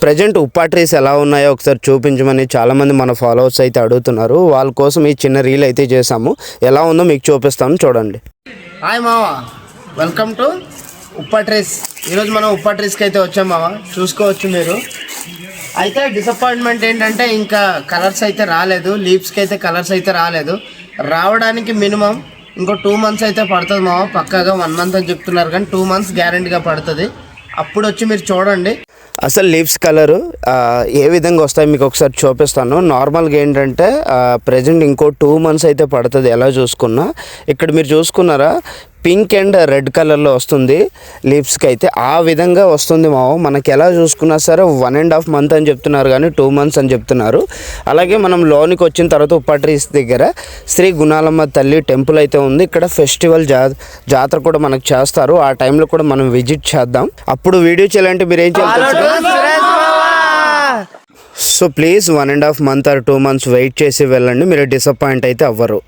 Present ఉప్పా trees ఎలా ఉన్నాయో ఒకసారి చూపించమని చాలామంది మన ఫాలోవర్స్ అయితే అడుగుతున్నారు. వాళ్ళ కోసం ఈ చిన్న రీల్ అయితే చేసాము. ఎలా ఉందో మీకు చూపిస్తాము, చూడండి. హాయ్ మావా, వెల్కమ్ టు ఉప్పా ట్రీస్. ఈరోజు మనం ఉప్పా ట్రీస్కి అయితే వచ్చాం మావా, చూసుకోవచ్చు మీరు. అయితే డిసప్పాయింట్మెంట్ ఏంటంటే ఇంకా కలర్స్ అయితే రాలేదు, లీవ్స్కి అయితే కలర్స్ అయితే రాలేదు. రావడానికి మినిమం ఇంకో 2 months అయితే పడుతుంది మావా. పక్కాగా 1 month అని చెప్తున్నారు, కానీ 2 months గ్యారెంటీగా పడుతుంది. అప్పుడు వచ్చి మీరు చూడండి అసలు లీవ్స్ కలరు ఏ విధంగా వస్తాయి మీకు ఒకసారి చూపిస్తాను. నార్మల్గా ఏంటంటే ప్రజెంట్ ఇంకో 2 months అయితే పడుతుంది ఎలా చూసుకున్నా. ఇక్కడ మీరు చూసుకున్నారా, పింక్ అండ్ రెడ్ కలర్లో వస్తుంది లీవ్స్కి అయితే. ఆ విధంగా వస్తుంది మావ. మనకి ఎలా చూసుకున్నా సరే 1.5 month అని చెప్తున్నారు, కానీ 2 months అని చెప్తున్నారు. అలాగే మనం లోనికి వచ్చిన తర్వాత ఉప్పా ట్రీస్ దగ్గర శ్రీ గుణాలమ్మ తల్లి టెంపుల్ అయితే ఉంది. ఇక్కడ ఫెస్టివల్ జాతర కూడా మనకు చేస్తారు. ఆ టైంలో కూడా మనం విజిట్ చేద్దాం. అప్పుడు వీడియో చేయాలంటే మీరు ఏం చేయాలి, so please 1.5 month or 2 months wait చేసి వెళ్ళండి, మీరు డిసప్పాయింట్ అయితే అవ్వరు.